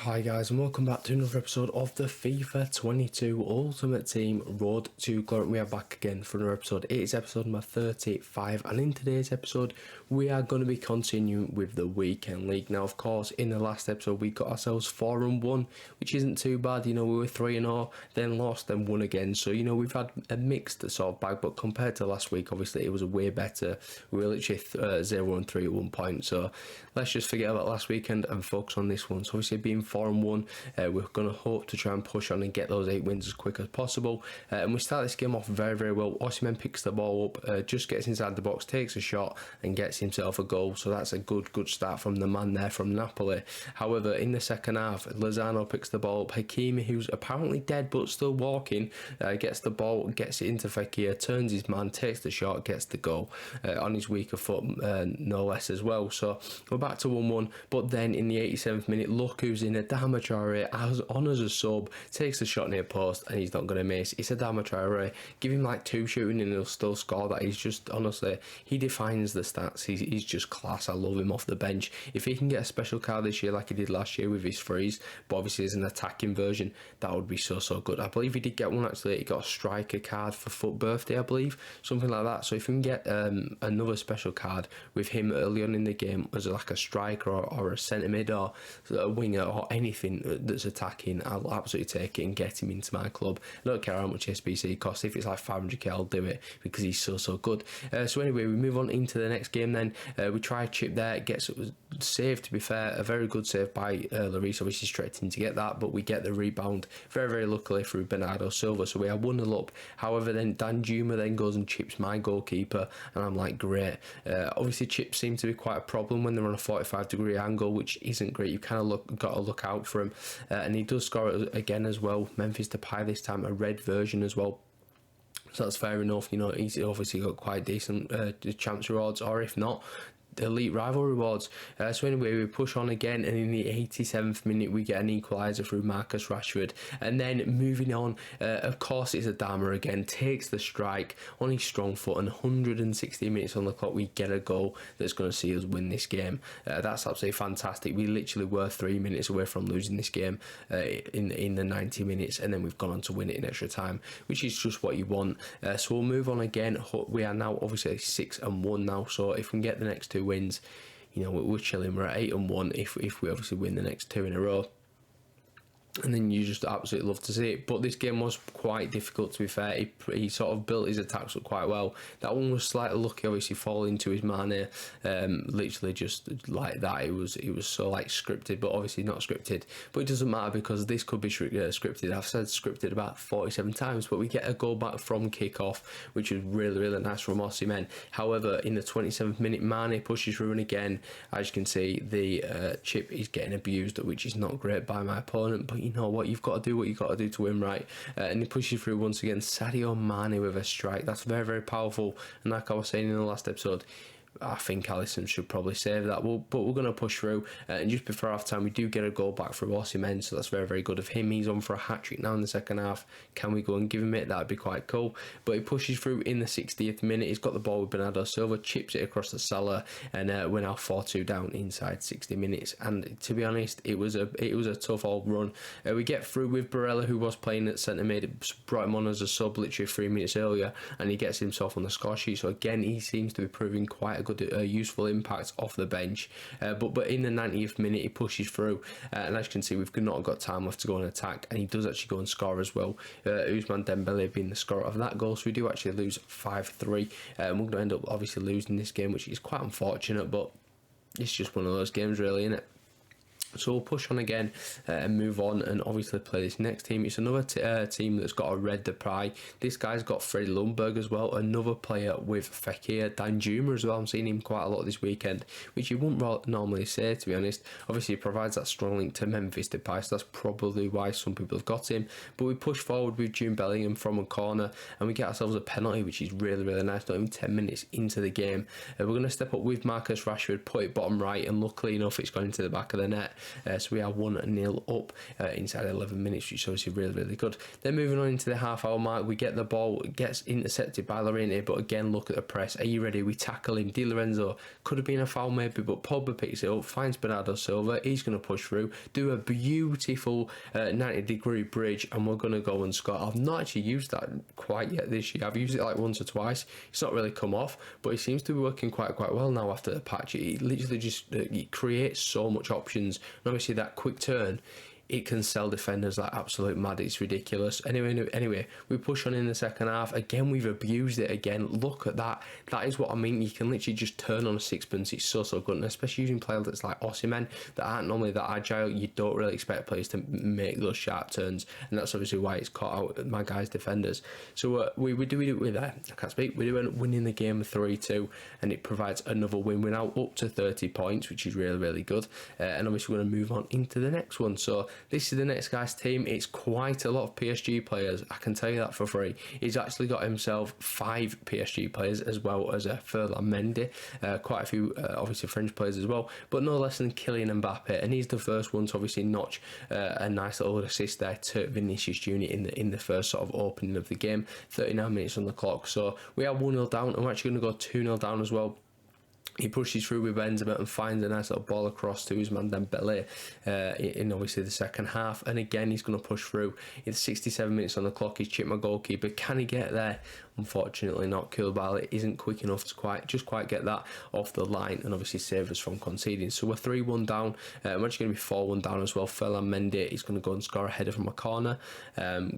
Hi guys, and welcome back to another episode of the FIFA 22 Ultimate Team Road to Glory. We are back again for another episode. It is episode number 35, and in today's episode we are going to be continuing with the weekend league. Now of course in the last episode we got ourselves 4-1, which isn't too bad. You know, we were 3-0, then lost, then won again, so you know we've had a mixed sort of bag, but compared to last week obviously it was a way better. We were literally 0-3 at one point, so let's just forget about last weekend and focus on this one. So obviously being 4-1, we're going to hope to try and push on and get those 8 wins as quick as possible, and we start this game off very well. Osimhen picks the ball up, just gets inside the box, takes a shot and gets himself a goal, so that's a good start from the man there from Napoli. However, in the second half Lozano picks the ball up. Hakimi, who's apparently dead but still walking, gets the ball, gets it into Fekir, turns his man, takes the shot, gets the goal on his weaker foot, no less as well. So we're back to 1-1, but then in the 87th minute, look who's in. Adama Traore on as a sub, takes the shot near post and he's not going to miss. It's Adama Traore. Give him like 2 shooting and he'll still score. That he's just, honestly, he defines the stats. He's just class. I love him off the bench. If he can get a special card this year like he did last year with his freeze, but obviously as an attacking version, that would be so good. I believe he did get one actually. He got a striker card for foot birthday, I believe, something like that. So if you can get another special card with him early on in the game as like a striker or a centre mid or a winger or anything that's attacking, I'll absolutely take it and get him into my club. I don't care how much SBC costs. If it's like 500k, I'll do it because he's so good. So anyway, we move on into the next game then. We try a chip there, it gets saved, to be fair, a very good save by Lloris, obviously stretching to get that, but we get the rebound very luckily through Bernardo Silva, so we are 1-0 up. However, then Danjuma then goes and chips my goalkeeper and I'm like, great. Obviously chips seem to be quite a problem when they're on a 45-degree angle, which isn't great. You kind of got to look out for him, and he does score it again as well. Memphis Depay this time, a red version as well, so that's fair enough. You know, he's obviously got quite decent chance rewards, or if not, elite rival rewards. So anyway, we push on again, and in the 87th minute we get an equaliser through Marcus Rashford, and then moving on, of course it's Adama again, takes the strike on his strong foot, and 160 minutes on the clock we get a goal that's going to see us win this game. That's absolutely fantastic. We literally were 3 minutes away from losing this game in the 90 minutes, and then we've gone on to win it in extra time, which is just what you want. So we'll move on again. We are now obviously 6-1 now, so if we can get the next 2 wins, you know, we're chilling. We're at 8-1 if we obviously win the next 2 in a row, and then you just absolutely love to see it. But this game was quite difficult, to be fair. He sort of built his attacks up quite well. That one was slightly lucky, obviously falling to his Mane, literally just like that. It was so like scripted, but obviously not scripted. But it doesn't matter because this could be scripted. I've said scripted about 47 times, but we get a goal back from kick-off, which was really nice from Osimhen. However, in the 27th minute, Mane pushes through, and again, as you can see, the chip is getting abused, which is not great by my opponent. But you know what, you've got to do what you've got to do to win, right? And he pushes through once again. Sadio Mane with a strike. That's very powerful. And like I was saying in the last episode, I think Alisson should probably save that. But we're going to push through, and just before half time we do get a goal back from Osimhen, so that's very good of him. He's on for a hat-trick now in the second half. Can we go and give him it? That'd be quite cool. But he pushes through in the 60th minute. He's got the ball with Bernardo Silva, chips it across the Salah, and we're now 4-2 down inside 60 minutes. And to be honest, it was a tough old run. We get through with Barella, who was playing at centre mid, brought him on as a sub literally 3 minutes earlier, and he gets himself on the score sheet. So again, he seems to be proving quite a good useful impact off the bench, but in the 90th minute he pushes through, and as you can see we've not got time left to go and attack, and he does actually go and score as well. Ousmane Dembele being the scorer of that goal, so we do actually lose 5-3, and we're going to end up obviously losing this game, which is quite unfortunate, but it's just one of those games really, isn't it? So we'll push on again and move on and obviously play this next team. It's another team that's got a red Depay. This guy's got Freddie Ljungberg as well, another player with Fekir, Danjuma as well. I'm seeing him quite a lot this weekend, which you wouldn't normally say, to be honest. Obviously he provides that strong link to Memphis Depay, so that's probably why some people have got him. But we push forward with Jude Bellingham from a corner, and we get ourselves a penalty, which is really nice, not even 10 minutes into the game. We're going to step up with Marcus Rashford, put it bottom right, and luckily enough it's gone into the back of the net. So we are 1-0 up inside 11 minutes, which is obviously really, really good. Then moving on into the half-hour mark, we get the ball, it gets intercepted by Llorente, but again, look at the press. Are you ready? We tackle him. Di Lorenzo, could have been a foul maybe, but Pogba picks it up, finds Bernardo Silva. He's going to push through, do a beautiful 90-degree bridge, and we're going to go and score. I've not actually used that quite yet this year. I've used it like once or twice. It's not really come off, but it seems to be working quite well now after the patch. It literally just it creates so much options, and obviously that quick turn, it can sell defenders like absolute mad. It's ridiculous. Anyway, we push on in the second half. Again, we've abused it again. Look at that. That is what I mean. You can literally just turn on a sixpence. It's so good. And especially using players that's like Osimhen that aren't normally that agile. You don't really expect players to make those sharp turns. And that's obviously why it's caught out my guys' defenders. So we do it with I can't speak. We're doing winning the game 3-2. And it provides another win. We're now up to 30 points, which is really, really good. And obviously we're going to move on into the next one. So this is the next guy's team. It's quite a lot of PSG players. I can tell you that for free. He's actually got himself 5 PSG players as well as a Ferland Mendy. Quite a few, obviously, French players as well. But no less than Kylian Mbappe. And he's the first one to obviously notch a nice little assist there to Vinicius Jr. in the first sort of opening of the game. 39 minutes on the clock. So we are 1-0 down. And we're actually going to go 2-0 down as well. He pushes through with Benzema and finds a nice little ball across to his man Dembele in obviously the second half. And again, he's going to push through. It's 67 minutes on the clock. He's chipped my goalkeeper. Can he get there? Unfortunately not. Koulibaly isn't quick enough to quite get that off the line and obviously save us from conceding. So we're 3-1 down. We're actually going to be 4-1 down as well. Ferland Mendy is going to go and score a header from a corner.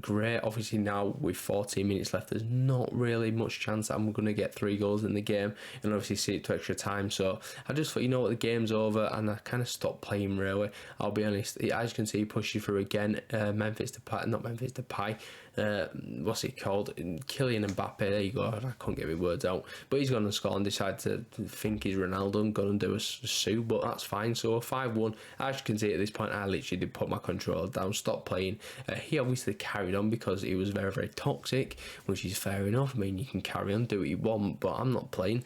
Great. Obviously now with 14 minutes left, there's not really much chance that I'm going to get 3 goals in the game and obviously see it to extra time. So I just thought, you know what, the game's over, and I kind of stopped playing really. I'll be honest. As you can see, he pushes through again. Memphis Depay. What's it called? Kylian Mbappe. There you go. I couldn't get my words out. But he's gone and scored and decided to think he's Ronaldo and gone and do a sue. But that's fine. So 5-1. As you can see at this point, I literally did put my controller down, stopped playing. He obviously carried on because he was very, very toxic, which is fair enough. I mean, you can carry on, do what you want, but I'm not playing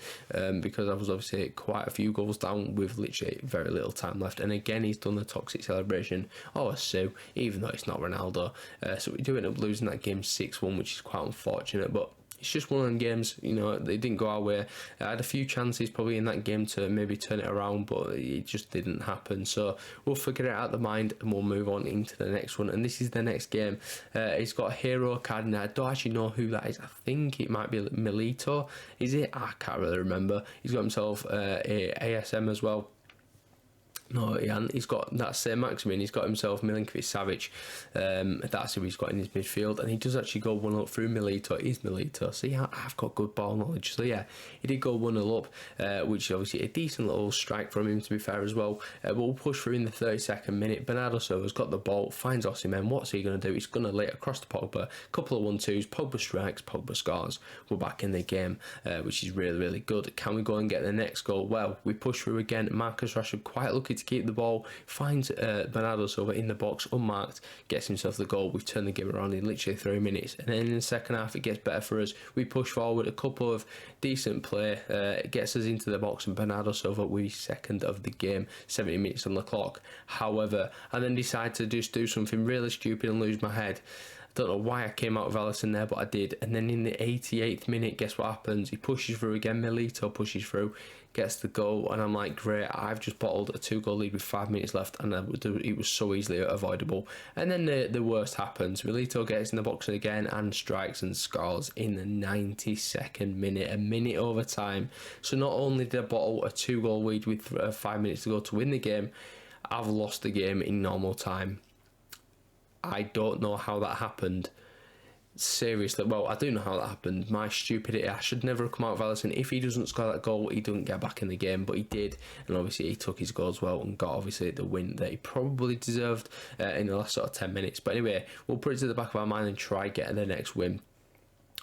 because I was obviously quite a few goals down with literally very little time left. And again, he's done the toxic celebration. Oh, a sue, even though it's not Ronaldo. So we do end up losing that game 6-1, which is quite unfortunate, but it's just one of them games, you know, they didn't go our way. I had a few chances probably in that game to maybe turn it around, but it just didn't happen. So we'll figure it out the mind and we'll move on into the next one. And this is the next game. He's got a hero card, and I don't actually know who that is. I think it might be Milito. Is it? I can't really remember. He's got himself a ASM as well. No, he hasn't. He's got that same Maximin. He's got himself Milinkovic-Savic. That's who he's got in his midfield, and he does actually go 1-up through Milito. It is Milito. See, I've got good ball knowledge. So yeah, he did go 1-up, which is obviously a decent little strike from him, to be fair as well. But we'll push through in the 32nd minute. Bernardo Silva's got the ball, finds Osimhen. What's he going to do? He's going to lay it across to Pogba. Couple of 1-2s. Pogba strikes. Pogba scores. We're back in the game, which is really, really good. Can we go and get the next goal? Well, we push through again. Marcus Rashford quite lucky to keep the ball, finds Bernardo Silva in the box unmarked, gets himself the goal. We've turned the game around in literally 3 minutes, and then in the second half it gets better for us. We push forward, a couple of decent play, it gets us into the box, and Bernardo Silva we second of the game, 70 minutes on the clock. However, I then decide to just do something really stupid and lose my head. Don't know why I came out with Alisson there, but I did. And then in the 88th minute, guess what happens? He pushes through again. Milito pushes through, gets the goal, and I'm like, great, I've just bottled a 2-goal lead with 5 minutes left, and it was so easily avoidable. And then the worst happens. Milito gets in the box again and strikes and scores in the 92nd minute, a minute overtime. So not only did I bottle a 2-goal lead with 5 minutes to go to win the game, I've lost the game in normal time. I don't know how that happened. Seriously, well, I do know how that happened. My stupidity. I should never have come out of Alisson. If he doesn't score that goal, he doesn't get back in the game, but he did, and obviously he took his goal as well and got obviously the win that he probably deserved in the last sort of 10 minutes. But anyway, we'll put it to the back of our mind and try getting the next win.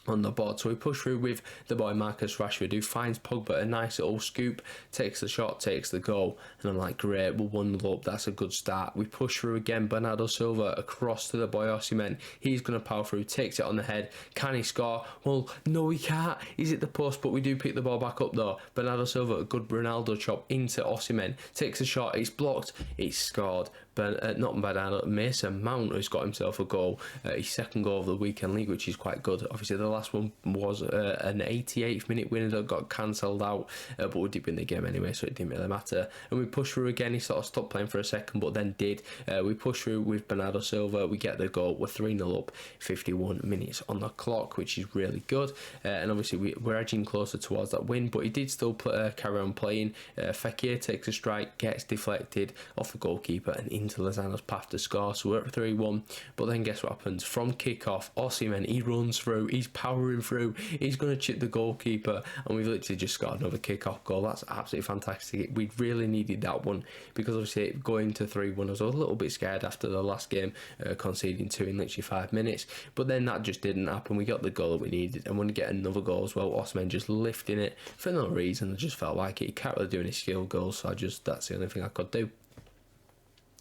on the board. So we push through with the boy Marcus Rashford, who finds Pogba a nice little scoop, takes the shot, takes the goal, and I'm like, great, we're 1-0 up, that's a good start. We push through again, Bernardo Silva across to the boy Osimhen. He's going to power through, takes it on the head. Can he score? Well, no, he can't. He's at the post, but we do pick the ball back up though. Bernardo Silva, a good Ronaldo chop into Osimhen, takes a shot, it's blocked, it's scored. But not Bernardo, Mason Mount has got himself a goal, his second goal of the weekend league, which is quite good. Obviously the last one was an 88th minute winner that got cancelled out, but we did win the game anyway, so it didn't really matter. And we pushed through again. He sort of stopped playing for a second, but then did. We push through with Bernardo Silva, we get the goal, we're 3-0 up, 51 minutes on the clock, which is really good. And obviously we're edging closer towards that win, but he did still carry on playing. Fekir takes a strike, gets deflected off the goalkeeper and into Lozano's path to score, so we're at 3-1. But then guess what happens? From kick-off, Osimhen, he runs through, he's powering through, he's going to chip the goalkeeper, and we've literally just scored another kick-off goal. That's absolutely fantastic. We really needed that one, because obviously going to 3-1, I was a little bit scared after the last game, conceding 2 in literally 5 minutes, but then that just didn't happen. We got the goal that we needed, and when we get another goal as well, Osimhen just lifting it for no reason. I just felt like it. He can't really do any skill goals, so that's the only thing I could do.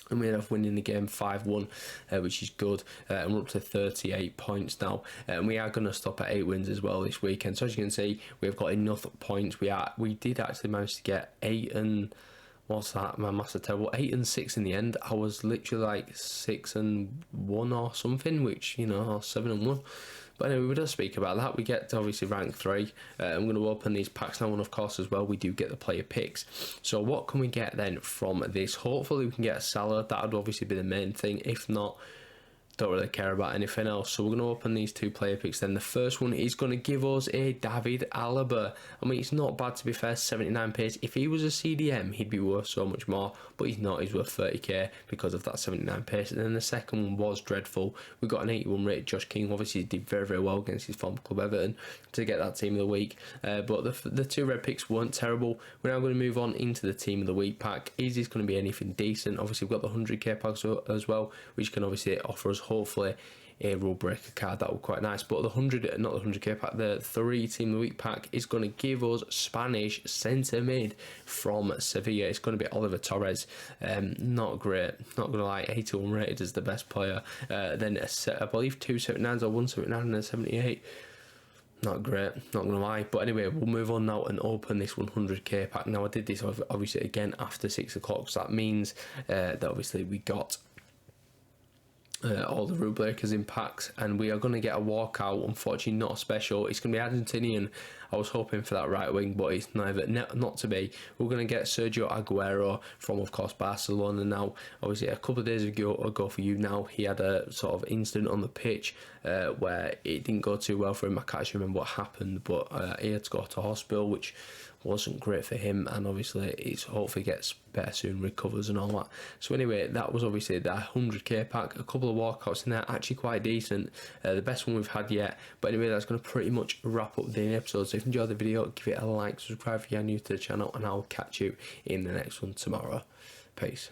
And we ended up winning the game 5-1, which is good, and we're up to 38 points now, and we are going to stop at 8 wins as well this weekend. So as you can see, we've got enough points. We did actually manage to get 8 and what's that? My maths are terrible. 8 and 6 in the end. I was literally like 6 and 1 or something, which, you know, or 7 and 1. But anyway, we don't speak about that. We get to obviously rank 3. I'm going to open these packs now, and of course as well we do get the player picks. So what can we get then from this? Hopefully we can get a Salah. That would obviously be the main thing. If not, don't really care about anything else. So we're going to open these 2 player picks then. The first one is going to give us a David Alaba. I mean, it's not bad, to be fair, 79 pace. If he was a CDM, he'd be worth so much more, but he's not. He's worth 30k because of that 79 pace. And then the second one was dreadful. We got an 81 rated Josh King. Obviously he did very, very well against his former club Everton to get that team of the week, but the 2 red picks weren't terrible. We're now going to move on into the team of the week pack. Is this going to be anything decent? Obviously we've got the 100k packs as well, which can obviously offer us hopefully a rule breaker card. That would be quite nice. But the 100k pack, the 3 team of the week pack is going to give us Spanish centre mid from Sevilla. It's going to be Oliver Torres. Not great, not going to lie. 81 rated as the best player. Then I believe 2 79s or 179 and a 78. Not great, not going to lie. But anyway, we'll move on now and open this 100k pack. Now I did this obviously again after 6 o'clock, so that means that obviously we got all the rule breakers in packs, and we are going to get a walkout. Unfortunately not a special. It's going to be Argentinian. I was hoping for that right wing, but it's not to be. We're going to get Sergio Aguero from, of course, Barcelona. Now obviously a couple of days ago for you now, he had a sort of incident on the pitch where it didn't go too well for him. I can't actually remember what happened, but he had to go to hospital, which wasn't great for him, and obviously it's hopefully gets better soon, recovers and all that. So anyway, that was obviously the 100k pack. A couple of walkouts in there, actually quite decent, the best one we've had yet. But anyway, that's going to pretty much wrap up the episode. So if you enjoyed the video, give it a like, subscribe if you're new to the channel, and I'll catch you in the next one tomorrow. Peace.